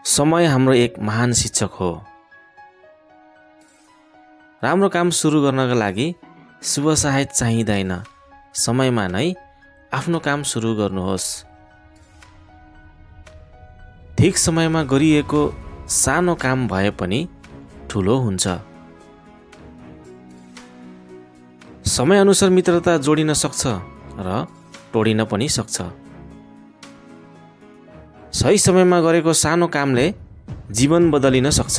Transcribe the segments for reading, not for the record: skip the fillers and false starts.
समय हाम्रो एक महान शिक्षक हो। राम्रो काम सुरु गर्नका लागि शुभ सहायता चाहिँदैन। समयमा नै आफ्नो काम सुरु गर्नुहोस्। ठीक समयमा गरिएको सानो काम भए पनि ठुलो हुन्छ। समय अनुसार मित्रता जोडिन सक्छ र तोडिन पनि सक्छ। सही समयमा गरेको सानो कामले जीवन बदलिन सक्छ।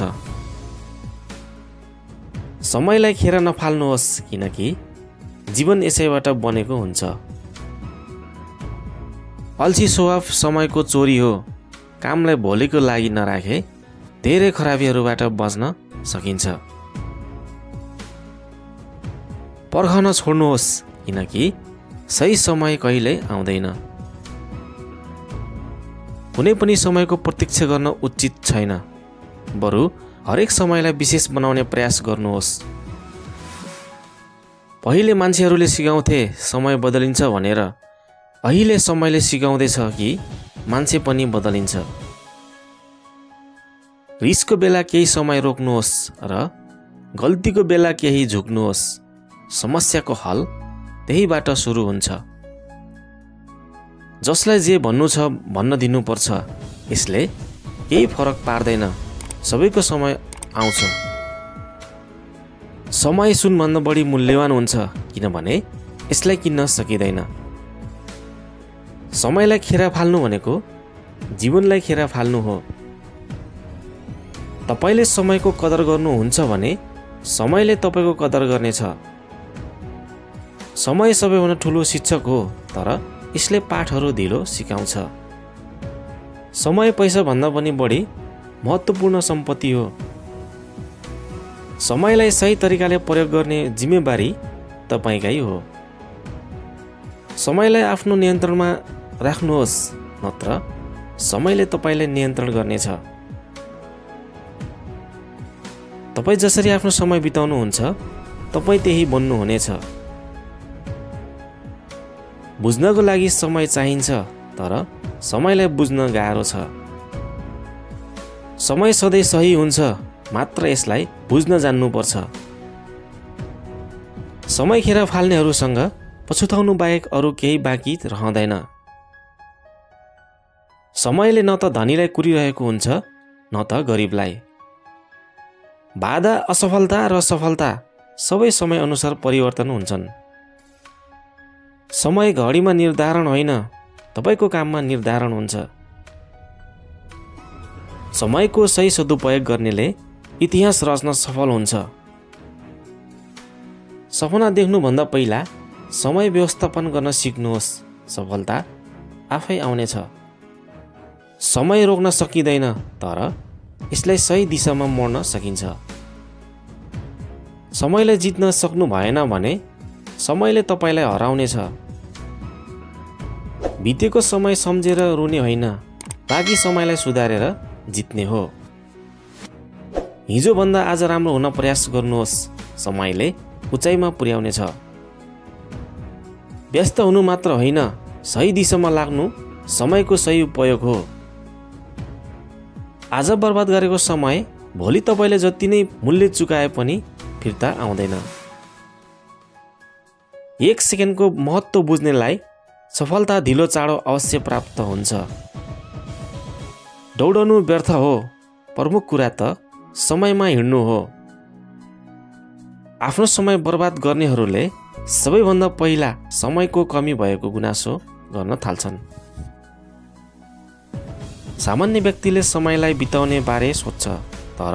समयलाई खेर नफाल्नुहोस्, किनकि जीवन यसैबाट बनेको हुन्छ। अल्छी स्वभाव समयको चोरी हो। कामलाई भोलिको लागि नराखे धेरै खराबीहरूबाट बच्न सकिन्छ। पर्खन छोड्नुहोस्, किनकि सही समय कहिल्यै आउँदैन। कुनै पनि समयको प्रतीक्षा गर्न उचित छैन। बरु हरेक समयलाई विशेष बनाउने प्रयास गर्नुहोस्। पहिले मान्छेहरूले सिकाउँथे समय बदलिन्छ भनेर। अहिले समयले सिकाउँदैछ कि मान्छे पनि बदलिन्छ। रिसको बेला केही समय रोक्नुहोस् र गल्तीको बेला केही झुक्नुहोस्। समस्याको हल त्यहीबाट सुरु हुन्छ। जसलाई जे भन्नु छ भन्न दिनुपर्छ। यसले केही फरक पार्दैन। सबैको समय आउँछ। समय सुनभन्दा बढी मूल्यवान हुन्छ, किनभने यसलाई किन्न सकिँदैन। समयलाई खेर फाल्नु भनेको जीवनलाई खेर फाल्नु हो। तपाईले समयको कदर गर्नुहुन्छ भने समयले तपाईँको कदर गर्नेछ। समय सबैभन्दा ठुलो शिक्षक हो, तर यसले पाठहरू ढिलो सिकाउँछ। समय पैसा भन्दा पनि बढी महत्त्वपूर्ण सम्पत्ति हो। समयलाई सही तरिकाले प्रयोग गर्ने जिम्मेवारी तपाईँकै हो। समयलाई आफ्नो नियन्त्रणमा राख्नुहोस्, नत्र समयले तपाईँलाई नियन्त्रण गर्नेछ। तपाईँ जसरी आफ्नो समय बिताउनुहुन्छ, तपाईँ त्यही बन्नुहुनेछ। बुझ्नको लागि समय चाहिन्छ, तर समयलाई बुझ्न गाह्रो छ। समय सधैँ सही हुन्छ, मात्र यसलाई बुझ्न जान्नुपर्छ। समय खेर फाल्नेहरूसँग पछुताउनु बाहेक अरू केही बाँकी रहँदैन। समयले न त धनीलाई कुरिरहेको हुन्छ, न त गरिबलाई। बाधा, असफलता र सफलता सबै समय अनुसार परिवर्तन हुन्छन्। समय घडीमा निर्धारण होइन, तपाईँको काममा निर्धारण हुन्छ। समयको सही सदुपयोग गर्नेले इतिहास रच्न सफल हुन्छ। सपना देख्नुभन्दा पहिला समय व्यवस्थापन गर्न सिक्नुहोस्। सफलता आफै आउनेछ। समय रोक्न सकिँदैन, तर यसलाई सही दिशामा मोड्न सकिन्छ। समयलाई जित्न सक्नु भएन भने समयले तपाईँलाई हराउनेछ। बितेको समय सम्झेर रुने होइन, बाँकी समयलाई सुधारेर जित्ने हो। हिजोभन्दा आज राम्रो हुन प्रयास गर्नुहोस्। समयले उचाइमा पुर्याउनेछ। व्यस्त हुनु मात्र होइन, सही दिशामा लाग्नु समयको सही उपयोग हो। आज बर्बाद गरेको समय भोलि तपाईँले जति नै मूल्य चुकाए पनि फिर्ता आउँदैन। एक सेकेन्डको महत्त्व बुझ्नेलाई सफलता ढिलो चाँडो अवश्य प्राप्त हुन्छ। दौडनु व्यर्थ हो, प्रमुख कुरा त समयमा हिँड्नु हो। आफ्नो समय बर्बाद गर्नेहरूले सबैभन्दा पहिला समयको कमी भएको गुनासो गर्न थाल्छन्। सामान्य व्यक्तिले समयलाई बिताउने बारे सोच्छ, तर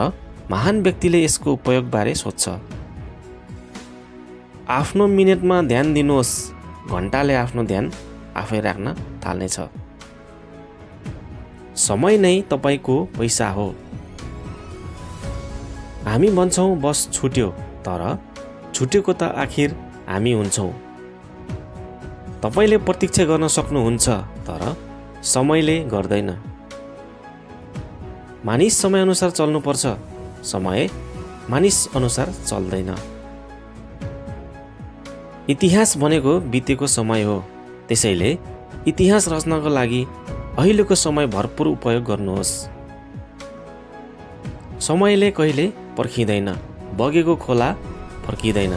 महान व्यक्तिले यसको उपयोग बारे सोच्छ। आफ्नो मिनेटमा ध्यान दिनुहोस्, घन्टाले आफ्नो ध्यान आफै राख्न थाल्नेछ। समय नै तपाईँको पैसा हो। हामी भन्छौँ बस छुट्यो, तर छुटेको त आखिर हामी हुन्छौँ। तपाईँले प्रतीक्षा गर्न सक्नुहुन्छ, तर समयले गर्दैन। मानिस समय अनुसार चल्नुपर्छ, समय मानिस अनुसार चल्दैन। इतिहास भनेको बितेको समय हो। त्यसैले इतिहास रच्नको लागि अहिलेको समय भरपूर उपयोग गर्नुहोस्। समयले कहिले पर्खिँदैन, बगेको खोला फर्किँदैन।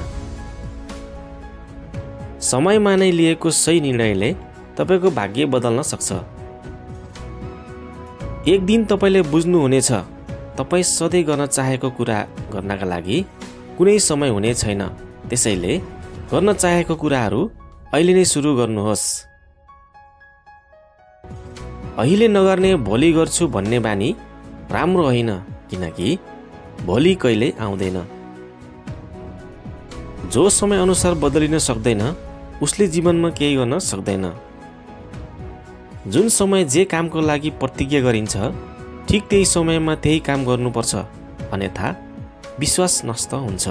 समयमा नै लिएको सही निर्णयले तपाईँको भाग्य बदल्न सक्छ। एक दिन तपाईँले बुझ्नुहुनेछ, तपाईँ सधैँ गर्न चाहेको कुरा गर्नका लागि कुनै समय हुने छैन। त्यसैले गर्न चाहेको कुराहरू अहिले नै सुरु गर्नुहोस्। अहिले नगर्ने भोलि गर्छु भन्ने बानी राम्रो होइन, किनकि भोलि कहिले आउँदैन। जो समय अनुसार बदलिन सक्दैन उसले जीवनमा केही गर्न सक्दैन। जुन समय जे कामको लागि प्रतिज्ञा गरिन्छ ठिक त्यही समयमा त्यही काम गर्नुपर्छ, अन्यथा विश्वास नष्ट हुन्छ।